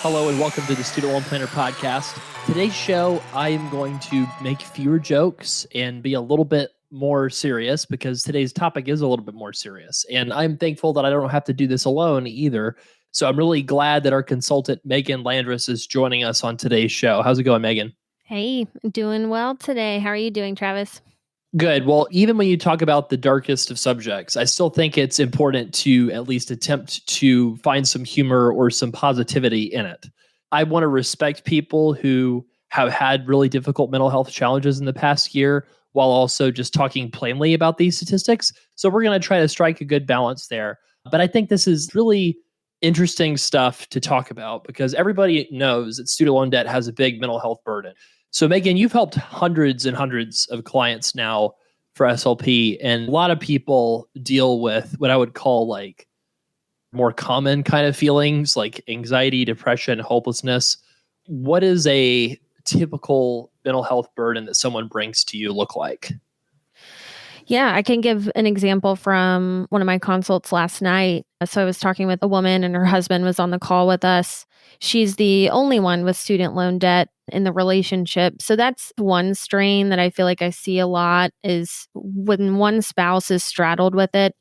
Hello and welcome to the Student Loan Planner Podcast. Today's show, I am going to make fewer jokes and be a little bit more serious because today's topic is a little bit more serious. And I'm thankful that I don't have to do this alone either. So I'm really glad that our consultant, Meagan Landress, is joining us on today's show. How's it going, Meagan? Hey, doing well today. How are you doing, Travis? Good. Well, even when you talk about the darkest of subjects, I still think it's important to at least attempt to find some humor or some positivity in it. I want to respect people who have had really difficult mental health challenges in the past year while also just talking plainly about these statistics. So we're going to try to strike a good balance there. But I think this is really interesting stuff to talk about because everybody knows that student loan debt has a big mental health burden. So Meagan, you've helped hundreds and hundreds of clients now for SLP, and a lot of people deal with what I would call like more common kind of feelings like anxiety, depression, hopelessness. What is a typical mental health burden that someone brings to you look like? Yeah, I can give an example from one of my consults last night. So I was talking with a woman and her husband was on the call with us. She's the only one with student loan debt in the relationship. So that's one strain that I feel like I see a lot is when one spouse is straddled with it,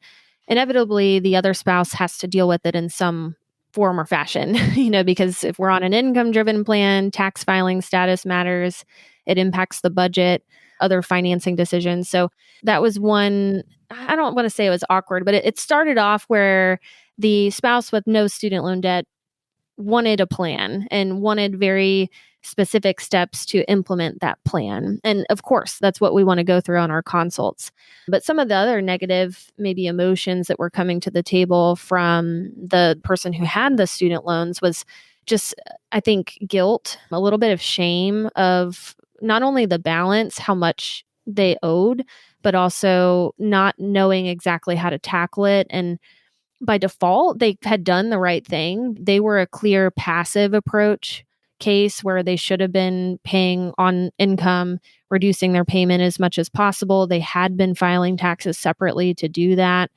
inevitably the other spouse has to deal with it in some form or fashion, because if we're on an income-driven plan, tax filing status matters, it impacts the budget, other financing decisions. So that was one, I don't want to say it was awkward, but it started off where the spouse with no student loan debt wanted a plan and wanted very specific steps to implement that plan. And of course, that's what we want to go through on our consults. But some of the other negative, maybe emotions that were coming to the table from the person who had the student loans was just, I think, guilt, a little bit of shame of not only the balance, how much they owed, but also not knowing exactly how to tackle it. And by default, they had done the right thing. They were a clear passive approach case where they should have been paying on income, reducing their payment as much as possible. They had been filing taxes separately to do that.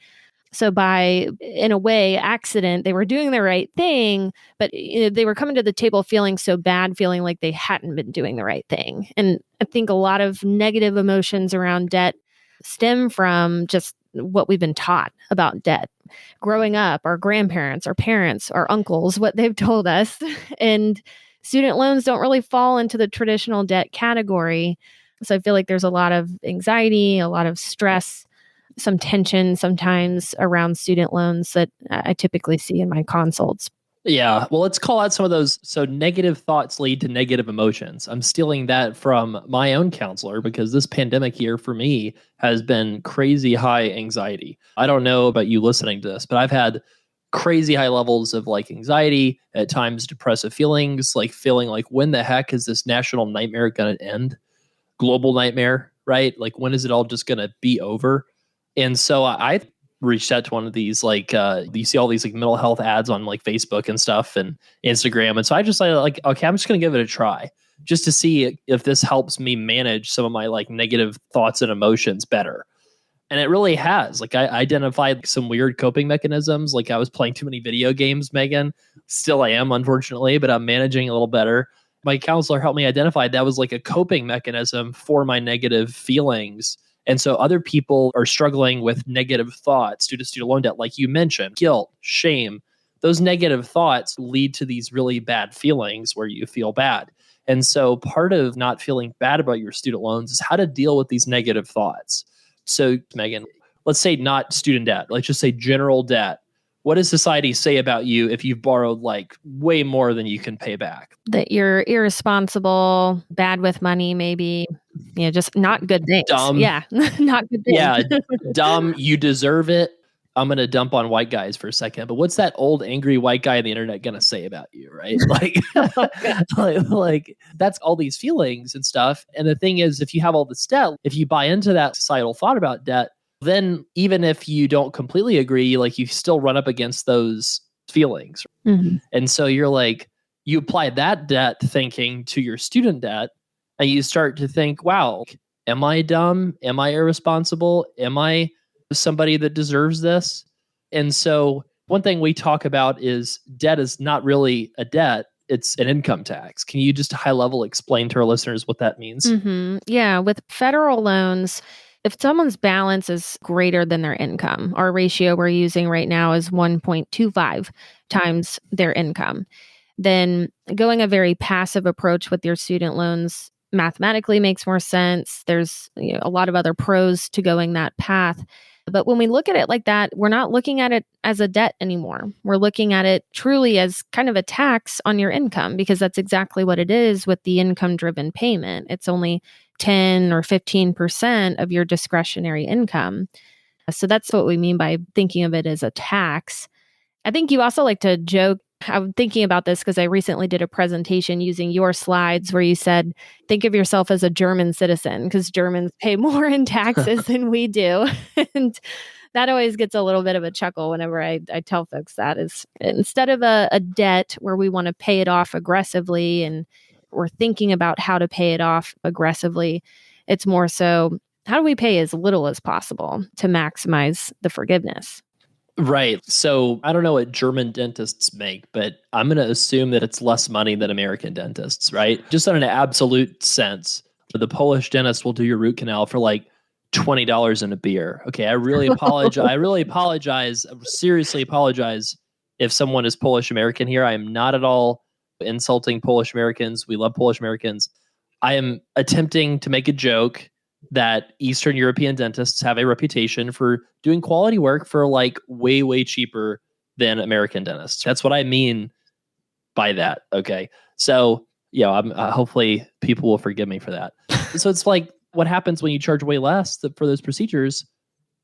So by, in a way, accident, they were doing the right thing, but they were coming to the table feeling so bad, feeling like they hadn't been doing the right thing. And I think a lot of negative emotions around debt stem from just what we've been taught about debt. Growing up, our grandparents, our parents, our uncles, what they've told us. And student loans don't really fall into the traditional debt category. So I feel like there's a lot of anxiety, a lot of stress, some tension sometimes around student loans that I typically see in my consults. Yeah, well, let's call out some of those. So negative thoughts lead to negative emotions. I'm stealing that from my own counselor because this pandemic year for me has been crazy high anxiety. I don't know about you listening to this, but I've had crazy high levels of like anxiety, at times depressive feelings, like feeling like when the heck is this national nightmare going to end? Global nightmare, right? Like when is it all just going to be over? And so I reached out to one of these, like, you see all these like mental health ads on like Facebook and stuff and Instagram. And so I just like, okay, I'm just going to give it a try just to see if this helps me manage some of my like negative thoughts and emotions better. And it really has. Like I identified some weird coping mechanisms. Like I was playing too many video games, Meagan. Still I am, unfortunately, but I'm managing a little better. My counselor helped me identify that was like a coping mechanism for my negative feelings. And so other people are struggling with negative thoughts due to student loan debt, like you mentioned, guilt, shame. Those negative thoughts lead to these really bad feelings where you feel bad. And so part of not feeling bad about your student loans is how to deal with these negative thoughts. So Meagan, let's say not student debt. Let's just say general debt. What does society say about you if you've borrowed like way more than you can pay back? That you're irresponsible, bad with money, maybe, just not good things. Dumb. Yeah, not good things. Yeah, dumb. You deserve it. I'm going to dump on white guys for a second, but what's that old angry white guy on the internet going to say about you, right? Like that's all these feelings and stuff. And the thing is, if you have all this debt, if you buy into that societal thought about debt, then even if you don't completely agree, like you still run up against those feelings. Mm-hmm. And so you're like, you apply that debt thinking to your student debt and you start to think, wow, am I dumb? Am I irresponsible? Am I somebody that deserves this? And so one thing we talk about is debt is not really a debt. it's an income tax. Can you just high level explain to our listeners what that means? Yeah, with federal loans, if someone's balance is greater than their income, our ratio we're using right now is 1.25 times their income, then going a very passive approach with your student loans mathematically makes more sense. There's a lot of other pros to going that path. But when we look at it like that, we're not looking at it as a debt anymore. We're looking at it truly as kind of a tax on your income, because that's exactly what it is with the income-driven payment. It's only 10 or 15% of your discretionary income. So that's what we mean by thinking of it as a tax. I think you also like to joke. I'm thinking about this because I recently did a presentation using your slides where you said, think of yourself as a German citizen because Germans pay more in taxes than we do. And that always gets a little bit of a chuckle whenever I tell folks that is instead of a debt where we want to pay it off aggressively and we're thinking about how to pay it off aggressively, it's more so how do we pay as little as possible to maximize the forgiveness? Right. So I don't know what German dentists make, but I'm going to assume that it's less money than American dentists, right? Just on an absolute sense. The Polish dentist will do your root canal for like $20 in a beer. Okay, I really apologize. I really apologize. I seriously apologize if someone is Polish American here. I am not at all insulting Polish Americans. We love Polish Americans. I am attempting to make a joke that Eastern European dentists have a reputation for doing quality work for like way, way cheaper than American dentists. That's what I mean by that. Okay. So, I'm hopefully people will forgive me for that. So it's like what happens when you charge way less for those procedures.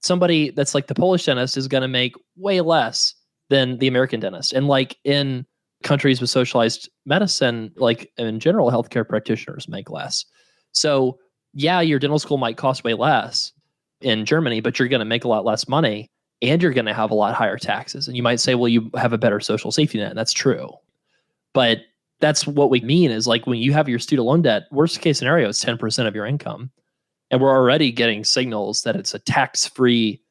Somebody that's like the Polish dentist is going to make way less than the American dentist. And like in countries with socialized medicine, like in general, healthcare practitioners make less. So your dental school might cost way less in Germany, but you're going to make a lot less money and you're going to have a lot higher taxes. And you might say, well, you have a better social safety net. And that's true. But that's what we mean is like when you have your student loan debt, worst case scenario is 10% of your income. And we're already getting signals that it's a tax-free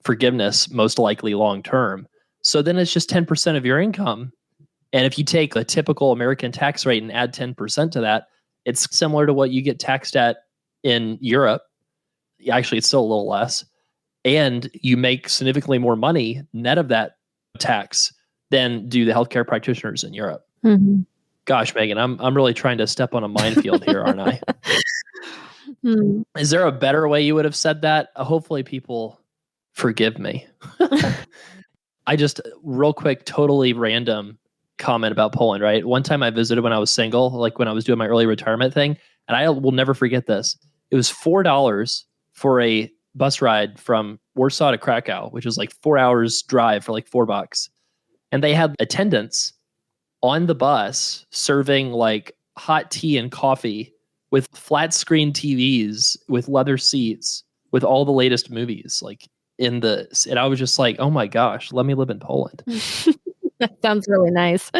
forgiveness, most likely long term. So then it's just 10% of your income. And if you take a typical American tax rate and add 10% to that, it's similar to what you get taxed at in Europe. Actually, it's still a little less. And you make significantly more money net of that tax than do the healthcare practitioners in Europe. Mm-hmm. Gosh, Meagan, I'm really trying to step on a minefield here, aren't I? Is there a better way you would have said that? Hopefully people forgive me. I just, real quick, totally random comment about Poland, right? One time I visited when I was single, like when I was doing my early retirement thing, and I will never forget this. It was $4 for a bus ride from Warsaw to Krakow, which was like 4 hours drive for like $4. And they had attendants on the bus serving like hot tea and coffee with flat screen TVs, with leather seats, with all the latest movies, like and I was just like, oh my gosh, let me live in Poland. That sounds really nice.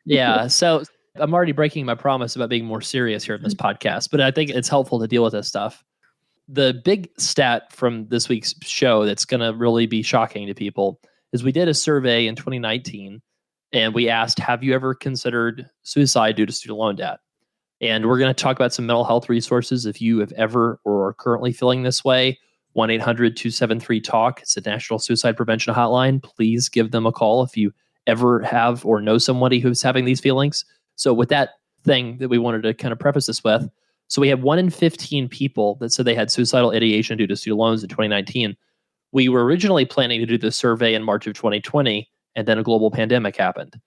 Yeah. So I'm already breaking my promise about being more serious here in this podcast, but I think it's helpful to deal with this stuff. The big stat from this week's show that's going to really be shocking to people is we did a survey in 2019 and we asked, have you ever considered suicide due to student loan debt? And we're going to talk about some mental health resources if you have ever or are currently feeling this way. 1-800-273-TALK. It's a National Suicide Prevention Hotline. Please give them a call if you ever have or know somebody who's having these feelings. So with that thing that we wanted to kind of preface this with, so we had 1 in 15 people that said they had suicidal ideation due to student loans in 2019. We were originally planning to do this survey in March of 2020, and then a global pandemic happened.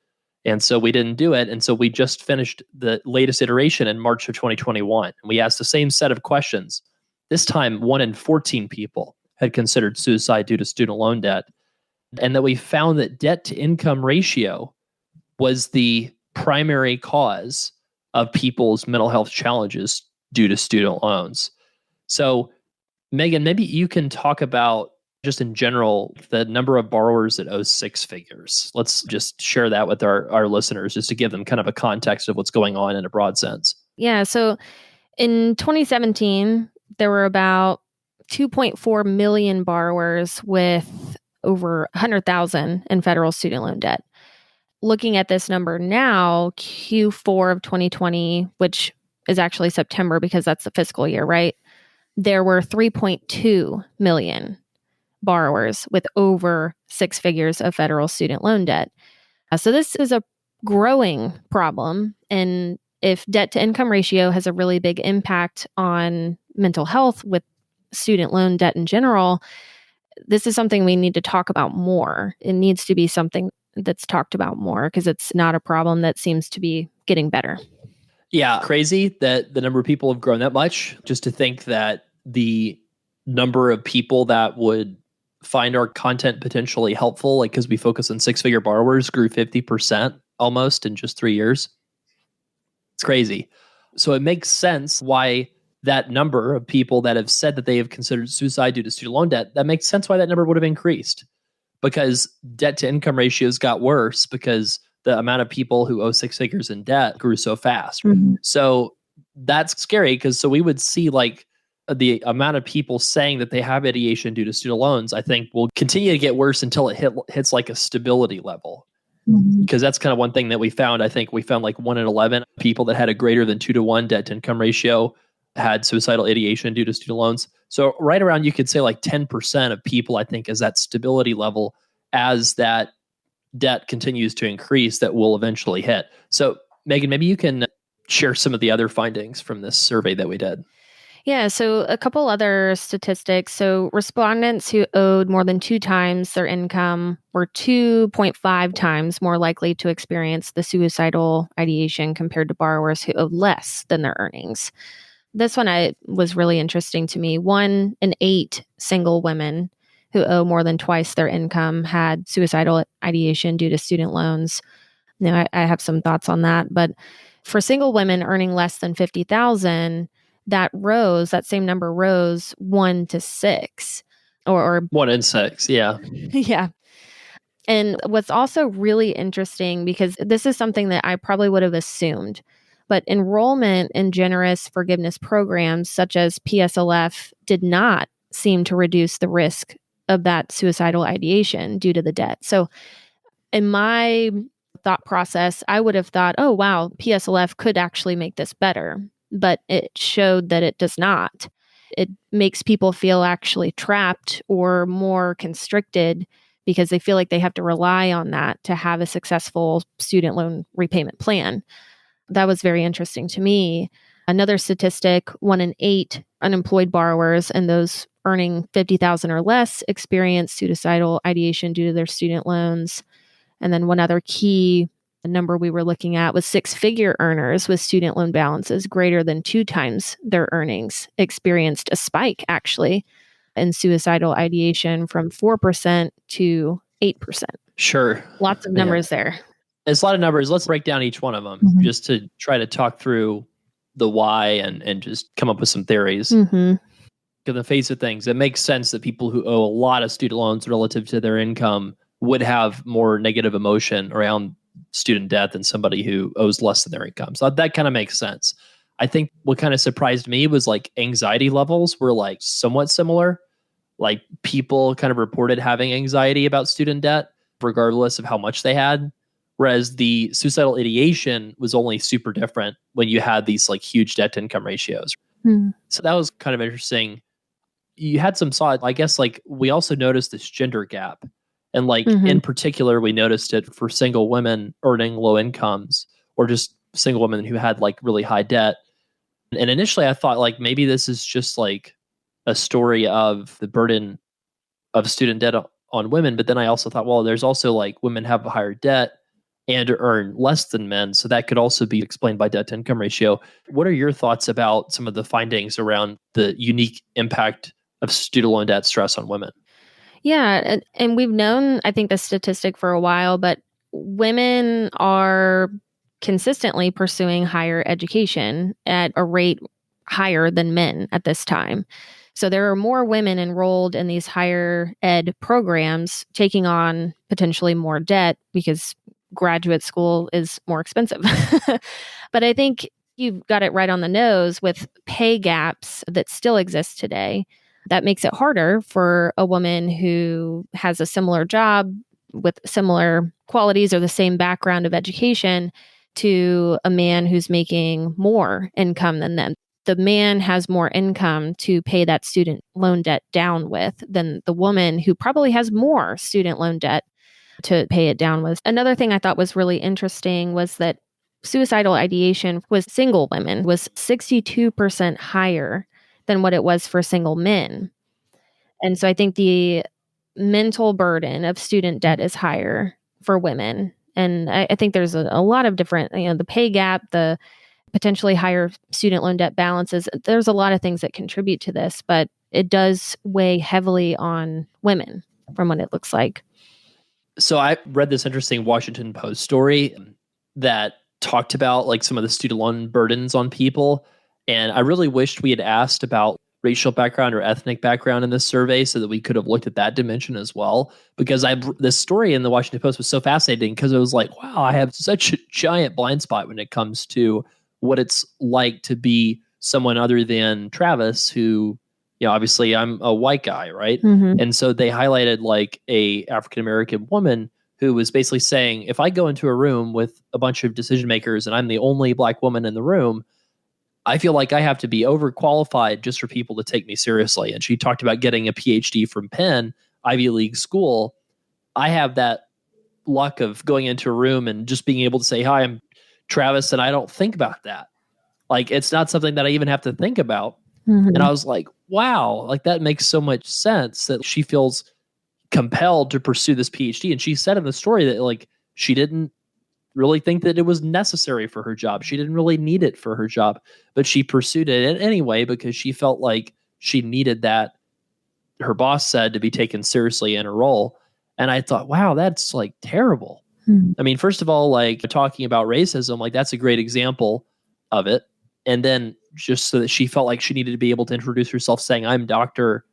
And so we didn't do it. And so we just finished the latest iteration in March of 2021. And we asked the same set of questions. This time, 1 in 14 people had considered suicide due to student loan debt. And that we found that debt to income ratio was the primary cause of people's mental health challenges due to student loans. So, Meagan, maybe you can talk about just in general, the number of borrowers that owe 6 figures. Let's just share that with our listeners just to give them kind of a context of what's going on in a broad sense. Yeah. So in 2017, there were about 2.4 million borrowers with over 100,000 in federal student loan debt. looking at this number now, Q4 of 2020, which is actually September because that's the fiscal year, right? There were 3.2 million borrowers with over six figures of federal student loan debt. So this is a growing problem. And if debt to income ratio has a really big impact on mental health with student loan debt in general, this is something we need to talk about more. It needs to be something that's talked about more because it's not a problem that seems to be getting better. Yeah, crazy that the number of people have grown that much. Just to think that the number of people that would find our content potentially helpful, like because we focus on six-figure borrowers, grew 50% almost in just 3 years. It's crazy. So it makes sense why that number of people that have said that they have considered suicide due to student loan debt, that makes sense why that number would have increased, because debt to income ratios got worse because the amount of people who owe six figures in debt grew so fast. Mm-hmm. So that's scary because so we would see like the amount of people saying that they have ideation due to student loans, I think will continue to get worse until it hits like a stability level. Because that's kind of one thing that we found. I think we found like 1 in 11 people that had a greater than 2-to-1 debt to income ratio had suicidal ideation due to student loans. So right around, you could say like 10% of people, I think, is that stability level as that debt continues to increase that will eventually hit. So Meagan, maybe you can share some of the other findings from this survey that we did. Yeah, so a couple other statistics. So respondents who owed more than 2 times their income were 2.5 times more likely to experience the suicidal ideation compared to borrowers who owed less than their earnings. This one was really interesting to me. 1 in 8 single women who owe more than twice their income had suicidal ideation due to student loans. Now, I have some thoughts on that, but for single women earning less than $50,000, that same number rose 1 to 6 or 1 in 6. Yeah. Yeah. And what's also really interesting, because this is something that I probably would have assumed, but enrollment in generous forgiveness programs such as PSLF did not seem to reduce the risk of that suicidal ideation due to the debt. So in my thought process, I would have thought, oh, wow, PSLF could actually make this better. But it showed that it does not. It makes people feel actually trapped or more constricted because they feel like they have to rely on that to have a successful student loan repayment plan. That was very interesting to me. Another statistic, 1 in 8 unemployed borrowers and those earning $50,000 or less experience suicidal ideation due to their student loans. And then one other key number we were looking at was 6-figure earners with student loan balances greater than 2 times their earnings experienced a spike actually in suicidal ideation from 4% to 8%. Sure. Lots of numbers there. It's a lot of numbers. Let's break down each one of them just to try to talk through the why and just come up with some theories. In the face of things, it makes sense that people who owe a lot of student loans relative to their income would have more negative emotion around student debt than somebody who owes less than their income. So that kind of makes sense. I think what kind of surprised me was like anxiety levels were like somewhat similar. Like people kind of reported having anxiety about student debt regardless of how much they had. Whereas the suicidal ideation was only super different when you had these like huge debt to income ratios. So that was kind of interesting. You had some thought, I guess, like we also noticed this gender gap. And like in particular, we noticed it for single women earning low incomes or just single women who had like really high debt. And initially I thought like maybe this is just like a story of the burden of student debt on women. But then I also thought, well, there's also like women have a higher debt and earn less than men. So that could also be explained by debt to income ratio. What are your thoughts about some of the findings around the unique impact of student loan debt stress on women? Yeah. And we've known, I think, the statistic for a while, but women are consistently pursuing higher education at a rate higher than men at this time. So there are more women enrolled in these higher ed programs taking on potentially more debt because graduate school is more expensive. But I think you've got it right on the nose with pay gaps that still exist today. That makes it harder for a woman who has a similar job with similar qualities or the same background of education to a man who's making more income than them. The man has more income to pay that student loan debt down with than the woman who probably has more student loan debt to pay it down with. Another thing I thought was really interesting was that suicidal ideation with single women was 62% higher than what it was for single men. And so I think the mental burden of student debt is higher for women. And I think there's a lot of different, the pay gap, the potentially higher student loan debt balances. There's a lot of things that contribute to this, but it does weigh heavily on women from what it looks like. So I read this interesting Washington Post story that talked about like some of the student loan burdens on people. And I really wished we had asked about racial background or ethnic background in this survey so that we could have looked at that dimension as well. Because this story in the Washington Post was so fascinating because it was like, wow, I have such a giant blind spot when it comes to what it's like to be someone other than Travis, who, obviously I'm a white guy, right? Mm-hmm. And so they highlighted like a African-American woman who was basically saying, if I go into a room with a bunch of decision makers and I'm the only black woman in the room, I feel like I have to be overqualified just for people to take me seriously. And she talked about getting a PhD from Penn, Ivy League school. I have that luck of going into a room and just being able to say, hi, I'm Travis, and I don't think about that. Like, it's not something that I even have to think about. Mm-hmm. And I was like, wow, like that makes so much sense that she feels compelled to pursue this PhD. And she said in the story that like she didn't really think that it was necessary for her job. She didn't really need it for her job, but she pursued it anyway because she felt like she needed that, her boss said, to be taken seriously in her role. And I thought, wow, that's like terrible. I mean, first of all, like talking about racism, like that's a great example of it. And then just so that she felt like she needed to be able to introduce herself saying, I'm Dr.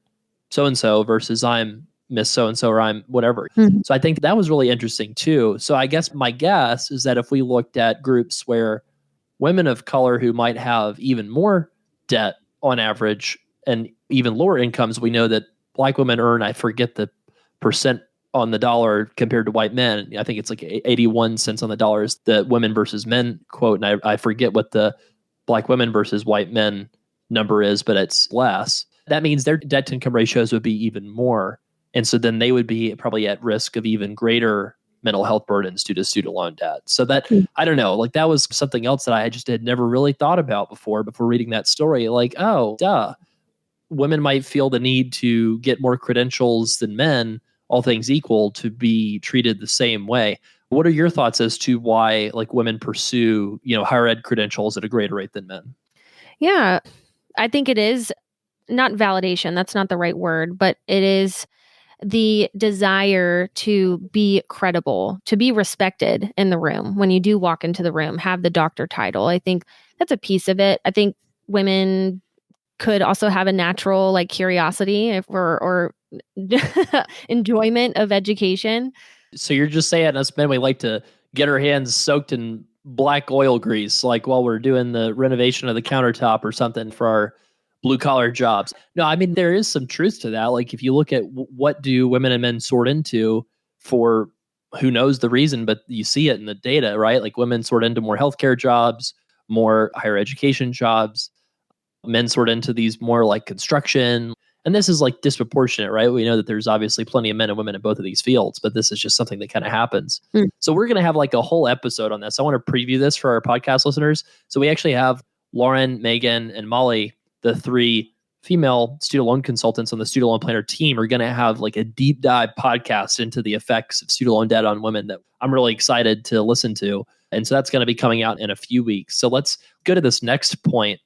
So-and-so versus I'm Miss So-and-so or I'm whatever. So I think that was really interesting too. So I guess my guess is that if we looked at groups where women of color who might have even more debt on average and even lower incomes, we know that black women earn, I forget the percent on the dollar compared to white men. I think it's like 81 cents on the dollar is the women versus men quote. And I forget what the black women versus white men number is, but it's less. That means their debt to income ratios would be even more. And so then they would be probably at risk of even greater mental health burdens due to student loan debt. So that, I don't know, like that was something else that I just had never really thought about before reading that story. Like, oh, duh. Women might feel the need to get more credentials than men, all things equal, to be treated the same way. What are your thoughts as to why like women pursue, higher ed credentials at a greater rate than men? Yeah, I think it is not validation. That's not the right word, but it is the desire to be credible, to be respected in the room. When you do walk into the room, have the doctor title. I think that's a piece of it. I think women could also have a natural like curiosity or enjoyment of education. So you're just saying us men, we like to get our hands soaked in black oil grease, like while we're doing the renovation of the countertop or something for our blue collar jobs. No, I mean, there is some truth to that. Like if you look at what do women and men sort into for who knows the reason, but you see it in the data, right? Like women sort into more healthcare jobs, more higher education jobs. Men sort into these more like construction. And this is like disproportionate, right? We know that there's obviously plenty of men and women in both of these fields, but this is just something that kind of happens. So we're going to have like a whole episode on this. I want to preview this for our podcast listeners. So we actually have Lauren, Meagan, and Molly, the three female student loan consultants on the student loan planner team, are going to have like a deep dive podcast into the effects of student loan debt on women that I'm really excited to listen to. And so that's going to be coming out in a few weeks. So let's go to this next point.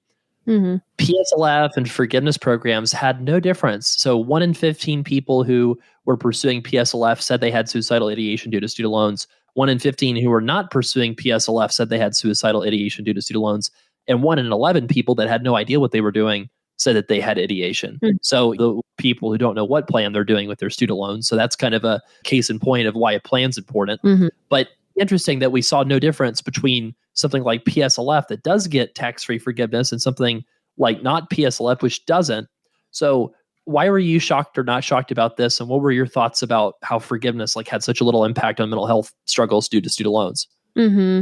PSLF and forgiveness programs had no difference. So 1 in 15 people who were pursuing PSLF said they had suicidal ideation due to student loans. 1 in 15 who were not pursuing PSLF said they had suicidal ideation due to student loans. And 1 in 11 people that had no idea what they were doing said that they had ideation. So the people who don't know what plan they're doing with their student loans. So that's kind of a case in point of why a plan's important. But interesting that we saw no difference between something like PSLF that does get tax-free forgiveness and something like not PSLF, which doesn't. So why were you shocked or not shocked about this? And what were your thoughts about how forgiveness had such a little impact on mental health struggles due to student loans? Mm-hmm.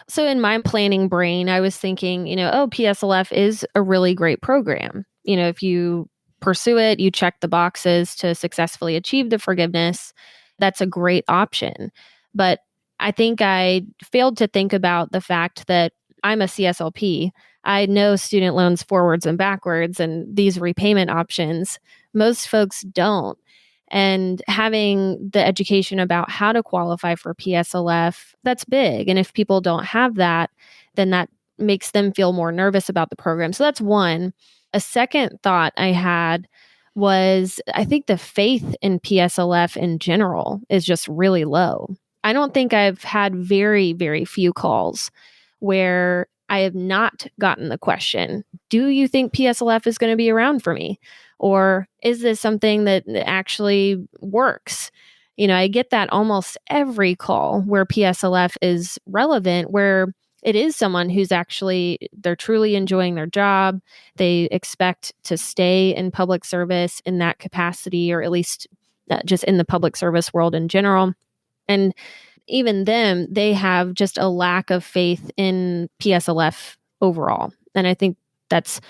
So in my planning brain, I was thinking, PSLF is a really great program. If you pursue it, you check the boxes to successfully achieve the forgiveness, that's a great option. But I think I failed to think about the fact that I'm a CSLP. I know student loans forwards and backwards and these repayment options. Most folks don't. And having the education about how to qualify for PSLF, that's big. And if people don't have that, then that makes them feel more nervous about the program. So that's one. A second thought I had was I think the faith in PSLF in general is just really low. I don't think I've had very, very few calls where I have not gotten the question, do you think PSLF is going to be around for me? Or is this something that actually works? I get that almost every call where PSLF is relevant, where it is someone who's they're truly enjoying their job. They expect to stay in public service in that capacity, or at least just in the public service world in general. And even them, they have just a lack of faith in PSLF overall. And I think that's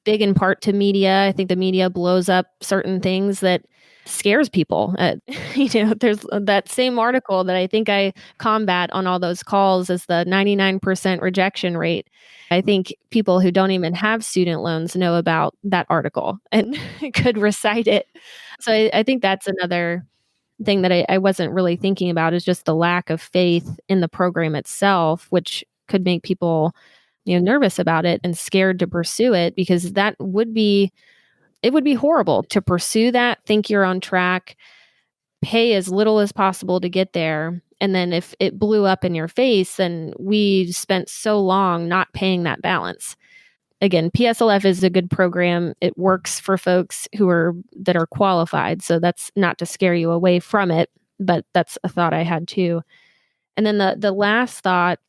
big in part to media. I think the media blows up certain things that scares people. There's that same article that I think I combat on all those calls is the 99% rejection rate. I think people who don't even have student loans know about that article and could recite it. So I think that's another thing that I wasn't really thinking about, is just the lack of faith in the program itself, which could make people nervous about it and scared to pursue it, because it would be horrible to pursue that, think you're on track, pay as little as possible to get there. And then if it blew up in your face, then we spent so long not paying that balance. Again, PSLF is a good program. It works for folks that are qualified. So that's not to scare you away from it, but that's a thought I had too. And then the last thought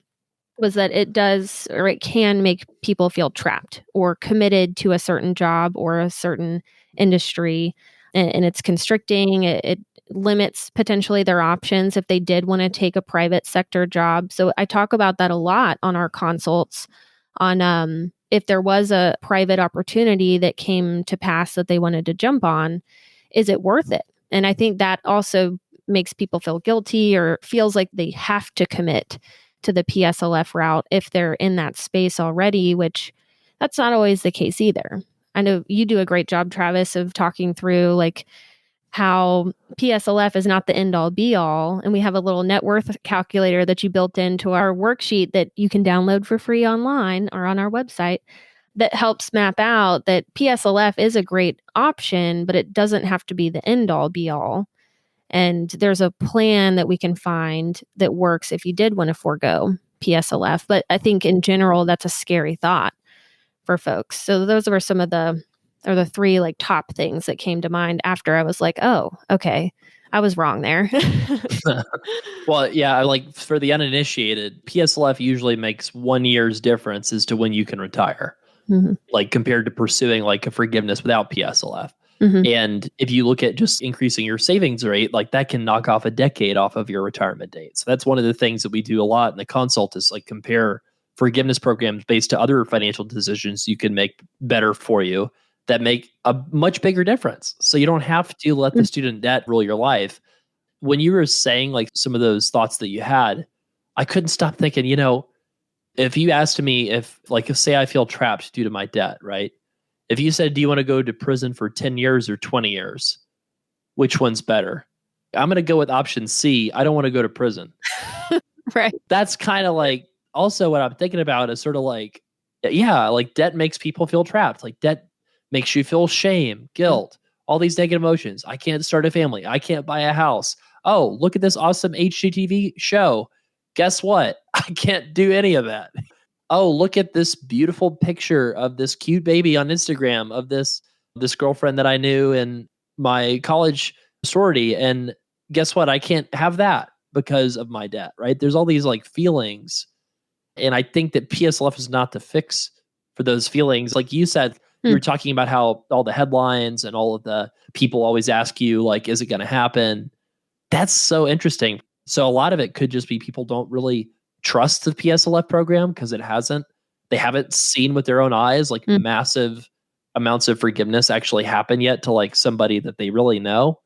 was that it can make people feel trapped or committed to a certain job or a certain industry. And it's constricting. It limits potentially their options if they did want to take a private sector job. So I talk about that a lot on our consults on if there was a private opportunity that came to pass that they wanted to jump on, is it worth it? And I think that also makes people feel guilty or feels like they have to commit to the PSLF route if they're in that space already, which that's not always the case either. I know you do a great job, Travis, of talking through how PSLF is not the end all be all. And we have a little net worth calculator that you built into our worksheet that you can download for free online or on our website that helps map out that PSLF is a great option, but it doesn't have to be the end all be all. And there's a plan that we can find that works if you did want to forego PSLF. But I think in general, that's a scary thought for folks. So those were some of the three top things that came to mind after I was like, oh, okay, I was wrong there. Well, yeah, for the uninitiated, PSLF usually makes 1 year's difference as to when you can retire, compared to pursuing a forgiveness without PSLF. Mm-hmm. And if you look at just increasing your savings rate, that can knock off a decade off of your retirement date. So that's one of the things that we do a lot in the consult is compare forgiveness programs based to other financial decisions you can make better for you that make a much bigger difference. So you don't have to let the student debt rule your life. When you were saying some of those thoughts that you had, I couldn't stop thinking, if you asked me if say I feel trapped due to my debt, right? If you said, do you want to go to prison for 10 years or 20 years? Which one's better? I'm going to go with option C. I don't want to go to prison. Right. That's kind of also what I'm thinking about is sort of debt makes people feel trapped. Debt makes you feel shame, guilt, all these negative emotions. I can't start a family. I can't buy a house. Oh, look at this awesome HGTV show. Guess what? I can't do any of that. Oh, look at this beautiful picture of this cute baby on Instagram of this girlfriend that I knew in my college sorority. And guess what? I can't have that because of my debt, right? There's all these feelings. And I think that PSLF is not the fix for those feelings. Like you said, You were talking about how all the headlines and all of the people always ask you, like, is it going to happen? That's so interesting. So a lot of it could just be people don't really trust the PSLF program because they haven't seen with their own eyes, like massive amounts of forgiveness actually happen yet to like somebody that they really know.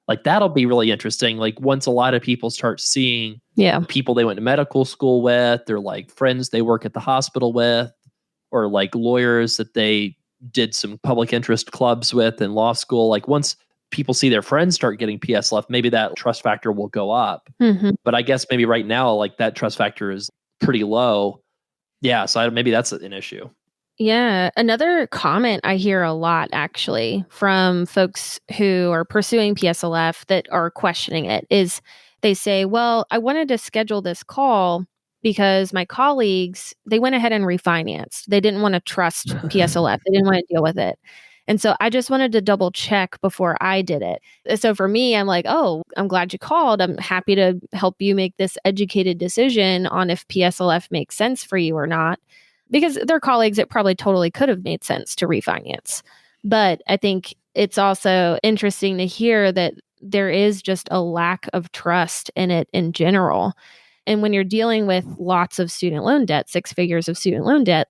Like that'll be really interesting. Like once a lot of people start seeing people they went to medical school with, or like friends they work at the hospital with, or like lawyers that they did some public interest clubs with in law school. Like once people see their friends start getting PSLF, maybe that trust factor will go up. But I guess maybe right now, like that trust factor is pretty low. Yeah. So maybe that's an issue. Yeah. Another comment I hear a lot actually from folks who are pursuing PSLF that are questioning it is they say, well, I wanted to schedule this call because my colleagues, they went ahead and refinanced. They didn't want to trust PSLF. They didn't want to deal with it. And so I just wanted to double check before I did it. So for me, I'm like, oh, I'm glad you called. I'm happy to help you make this educated decision on if PSLF makes sense for you or not. Because their colleagues, it probably totally could have made sense to refinance. But I think it's also interesting to hear that there is just a lack of trust in it in general. And when you're dealing with lots of student loan debt, 6 figures of student loan debt,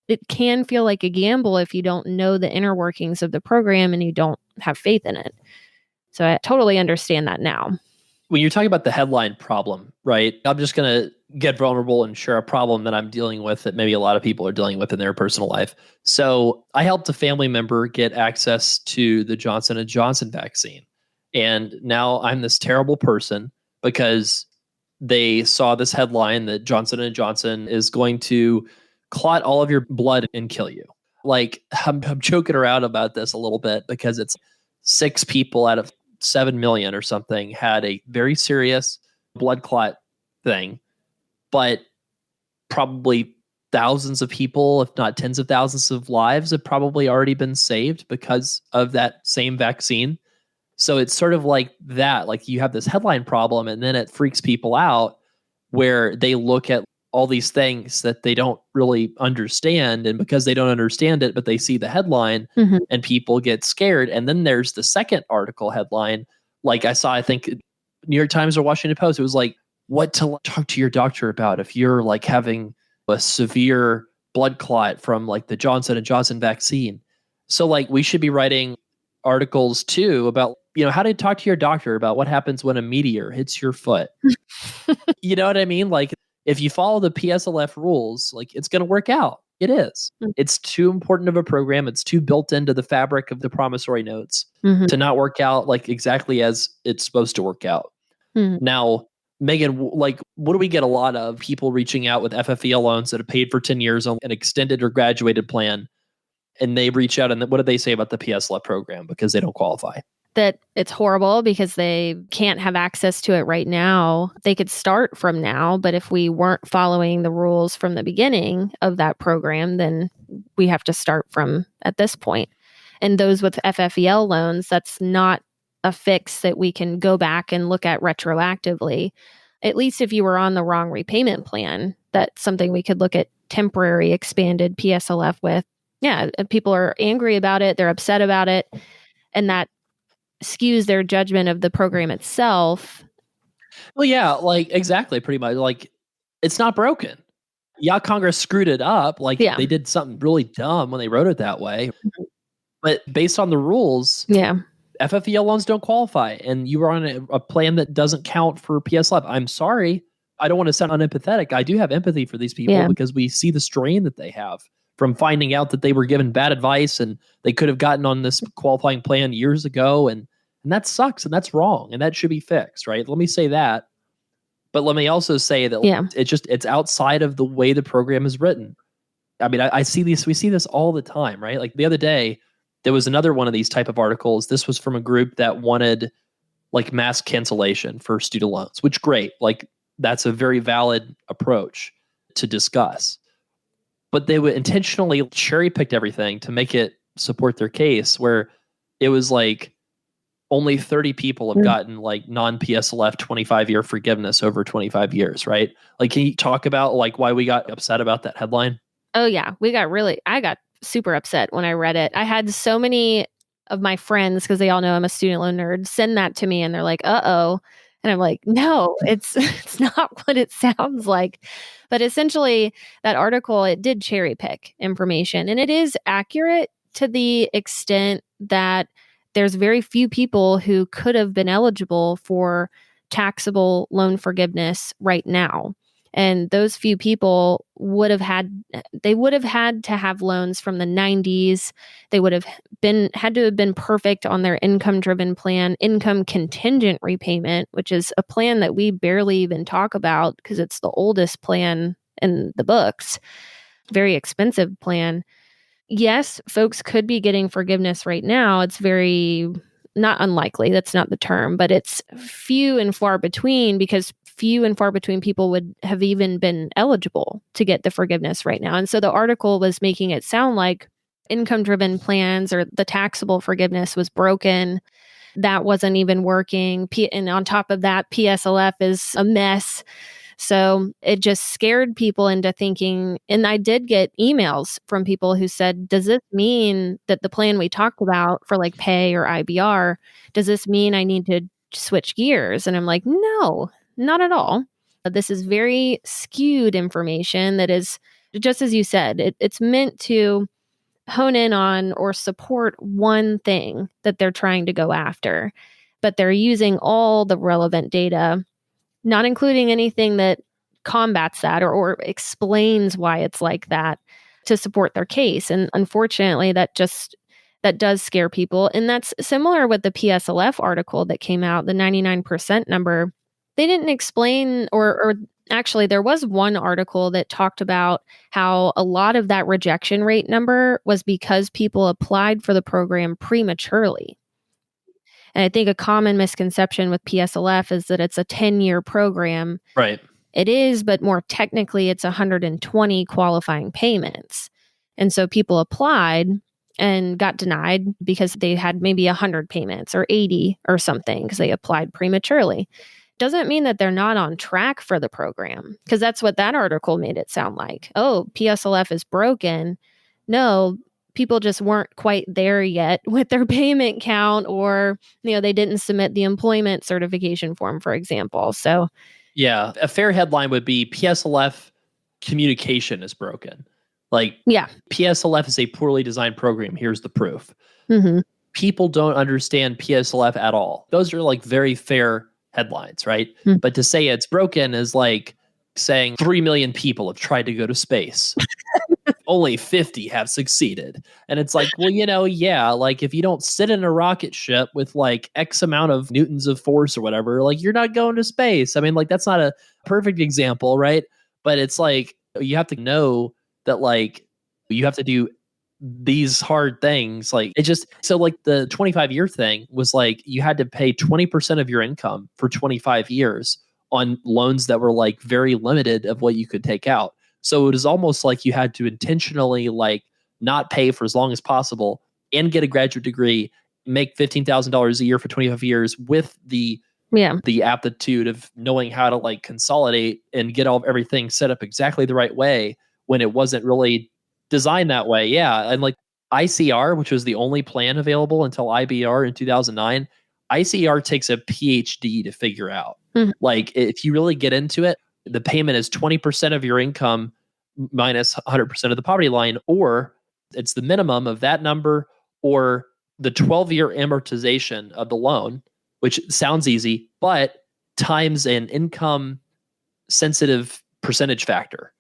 it can feel like a gamble if you don't know the inner workings of the program and you don't have faith in it. So I totally understand that now. When you're talking about the headline problem, right? I'm just going to get vulnerable and share a problem that I'm dealing with that maybe a lot of people are dealing with in their personal life. So I helped a family member get access to the Johnson & Johnson vaccine. And now I'm this terrible person because they saw this headline that Johnson & Johnson is going to clot all of your blood and kill you. Like I'm joking around about this a little bit because it's 6 people out of 7 million or something had a very serious blood clot thing, but probably thousands of people, if not tens of thousands of lives have probably already been saved because of that same vaccine. So it's sort of like that, like you have this headline problem and then it freaks people out where they look at all these things that they don't really understand. And because they don't understand it, but they see the headline and people get scared. And then there's the second article headline. Like I saw, I think New York Times or Washington Post, it was like, what to talk to your doctor about if you're like having a severe blood clot from like the Johnson & Johnson vaccine. So like we should be writing articles too about, how to talk to your doctor about what happens when a meteor hits your foot. You know what I mean? Like if you follow the PSLF rules, like it's going to work out. It is. It's too important of a program. It's too built into the fabric of the promissory notes to not work out like exactly as it's supposed to work out. Now, Meagan, like, what do we get a lot of people reaching out with FFEL loans that have paid for 10 years on an extended or graduated plan? And they reach out and what do they say about the PSLF program because they don't qualify? That it's horrible because they can't have access to it right now. They could start from now, but if we weren't following the rules from the beginning of that program, then we have to start from at this point. And those with FFEL loans, that's not a fix that we can go back and look at retroactively. At least if you were on the wrong repayment plan, that's something we could look at temporary expanded PSLF with. Yeah, people are angry about it. They're upset about it. And that skews their judgment of the program itself. Well, yeah, like exactly, pretty much. Like it's not broken. Yeah, Congress screwed it up. Like they did something really dumb when they wrote it that way. But based on the rules, FFEL loans don't qualify, and you are on a plan that doesn't count for PSLF. I'm sorry. I don't want to sound unempathetic. I do have empathy for these people because we see the strain that they have from finding out that they were given bad advice and they could have gotten on this qualifying plan years ago. And that sucks and that's wrong and that should be fixed, right? Let me say that. But let me also say that it's outside of the way the program is written. I mean, I see we see this all the time, right? Like the other day, there was another one of these type of articles. This was from a group that wanted like mass cancellation for student loans, which great. Like that's a very valid approach to discuss. But they would intentionally cherry picked everything to make it support their case, where it was like only 30 people have gotten like non-PSLF 25-year forgiveness over 25 years, right? Like, can you talk about like why we got upset about that headline? Oh yeah, I got super upset when I read it. I had so many of my friends, because they all know I'm a student loan nerd, send that to me and they're like, uh-oh. And I'm like, no, it's it's not what it sounds like. But essentially, that article, it did cherry pick information, and it is accurate to the extent that there's very few people who could have been eligible for taxable loan forgiveness right now. And those few people would have had to have loans from the 90s. They would have had to have been perfect on their income driven plan, income contingent repayment, which is a plan that we barely even talk about because it's the oldest plan in the books. Very expensive plan. Yes, folks could be getting forgiveness right now. It's very not unlikely. That's not the term, but it's few and far between, because few and far between people would have even been eligible to get the forgiveness right now. And so the article was making it sound like income-driven plans or the taxable forgiveness was broken. That wasn't even working. And on top of that, PSLF is a mess. So it just scared people into thinking, and I did get emails from people who said, does this mean that the plan we talked about for like pay or IBR, does this mean I need to switch gears? And I'm like, no, not at all. This is very skewed information that is, just as you said, it's meant to hone in on or support one thing that they're trying to go after, but they're using all the relevant data, not including anything that combats that or explains why it's like that, to support their case. And unfortunately, that does scare people. And that's similar with the PSLF article that came out, the 99% number. They didn't explain, or actually, there was one article that talked about how a lot of that rejection rate number was because people applied for the program prematurely. And I think a common misconception with PSLF is that it's a 10-year program. Right. It is, but more technically, it's 120 qualifying payments. And so people applied and got denied because they had maybe 100 payments or 80 or something because they applied prematurely. Doesn't mean that they're not on track for the program, because that's what that article made it sound like. Oh, PSLF is broken. No, people just weren't quite there yet with their payment count, or, they didn't submit the employment certification form, for example. So, yeah, a fair headline would be PSLF communication is broken. Like, yeah, PSLF is a poorly designed program. Here's the proof. Mm-hmm. People don't understand PSLF at all. Those are like very fair headlines, right? Mm-hmm. But to say it's broken is like saying 3 million people have tried to go to space. Only 50 have succeeded. And it's like, well, yeah, like if you don't sit in a rocket ship with like X amount of newtons of force or whatever, like you're not going to space. I mean, like that's not a perfect example, right? But it's like, you have to know that like you have to do these hard things. Like it just, so like the 25-year thing was like, you had to pay 20% of your income for 25 years on loans that were like very limited of what you could take out. So it was almost like you had to intentionally like not pay for as long as possible and get a graduate degree, make $15,000 a year for 25 years with the aptitude of knowing how to like consolidate and get everything set up exactly the right way when it wasn't really designed that way. Yeah. And like ICR, which was the only plan available until IBR in 2009, ICR takes a PhD to figure out. Mm-hmm. Like if you really get into it, the payment is 20% of your income minus 100% of the poverty line, or it's the minimum of that number, or the 12-year amortization of the loan, which sounds easy, but times an income sensitive percentage factor.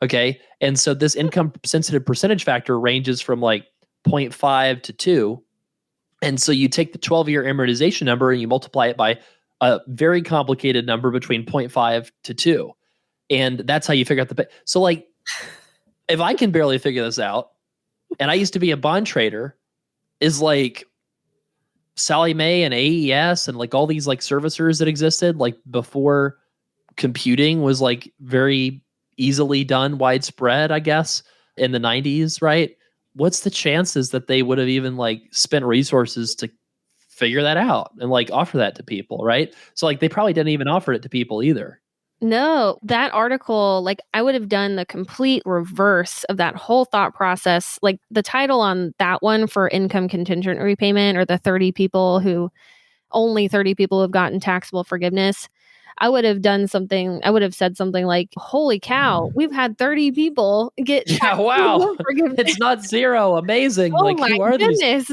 Okay. And so this income sensitive percentage factor ranges from like 0.5 to 2. And so you take the 12-year amortization number and you multiply it by a very complicated number between 0.5 to 2. And that's how you figure out the pay. So like, if I can barely figure this out, and I used to be a bond trader, is like Sally Mae and AES and like all these like servicers that existed like before computing was like very easily done, widespread, I guess, in the 90s, right? What's the chances that they would have even like spent resources to figure that out and like offer that to people, right? So like they probably didn't even offer it to people either. No, that article, like I would have done the complete reverse of that whole thought process. Like the title on that one for income contingent repayment, or the only 30 people have gotten taxable forgiveness. I would have said something like, holy cow, we've had 30 people get Yeah, taxable wow. forgiveness. It's not zero. Amazing. Oh Like, my goodness.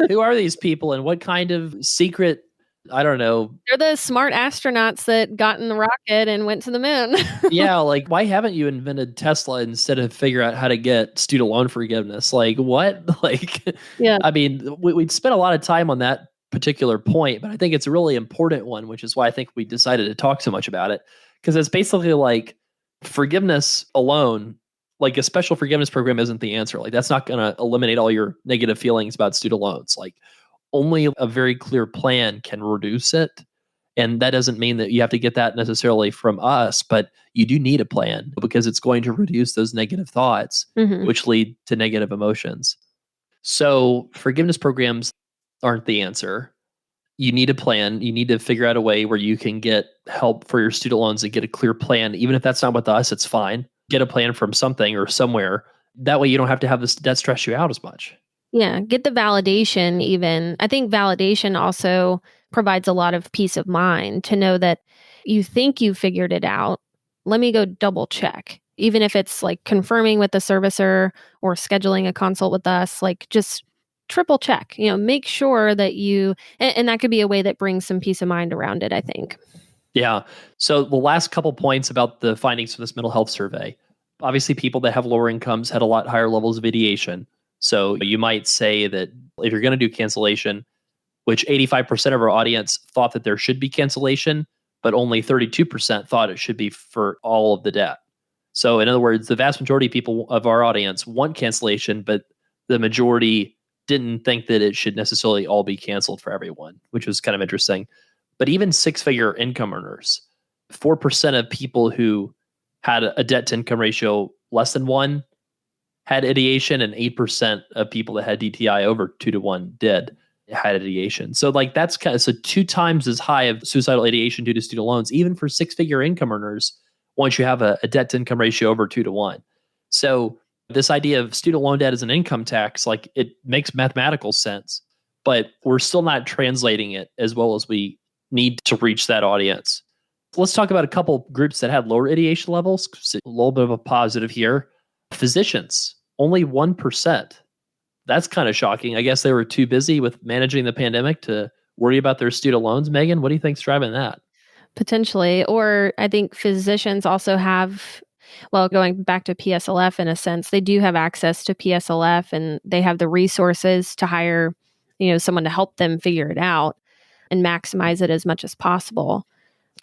who are these people and what kind of secret, I don't know. They're the smart astronauts that got in the rocket and went to the moon. Yeah, like why haven't you invented Tesla instead of figure out how to get student loan forgiveness? Like what? Like, Yeah. I mean, we'd spent a lot of time on that particular point, but I think it's a really important one, which is why I think we decided to talk so much about it. Because it's basically like forgiveness alone, like a special forgiveness program isn't the answer. Like that's not going to eliminate all your negative feelings about student loans. Like only a very clear plan can reduce it. And that doesn't mean that you have to get that necessarily from us, but you do need a plan because it's going to reduce those negative thoughts, which lead to negative emotions. So forgiveness programs aren't the answer. You need a plan. You need to figure out a way where you can get help for your student loans and get a clear plan. Even if that's not with us, it's fine. Get a plan from something or somewhere. That way you don't have to have this debt stress you out as much. Yeah, get the validation even. I think validation also provides a lot of peace of mind to know that you think you figured it out. Let me go double check. Even if it's like confirming with the servicer or scheduling a consult with us, like just triple check, make sure that and that could be a way that brings some peace of mind around it, I think. Yeah. So the last couple points about the findings from this mental health survey. Obviously, people that have lower incomes had a lot higher levels of ideation. So you might say that if you're going to do cancellation, which 85% of our audience thought that there should be cancellation, but only 32% thought it should be for all of the debt. So in other words, the vast majority of people of our audience want cancellation, but the majority didn't think that it should necessarily all be canceled for everyone, which was kind of interesting. But even six-figure income earners, 4% of people who had a debt to income ratio less than 1 had ideation, and 8% of people that had DTI over 2 to 1 had ideation. So like that's kind of 2 times as high of suicidal ideation due to student loans, even for six-figure income earners, once you have a debt to income ratio over 2 to 1. So this idea of student loan debt as an income tax, like it makes mathematical sense, but we're still not translating it as well as we need to reach that audience. Let's talk about a couple groups that had lower ideation levels. A little bit of a positive here. Physicians, only 1%. That's kind of shocking. I guess they were too busy with managing the pandemic to worry about their student loans. Meagan, what do you think's driving that? Potentially. Or I think physicians also have, well, going back to PSLF in a sense, they do have access to PSLF and they have the resources to hire, someone to help them figure it out and maximize it as much as possible.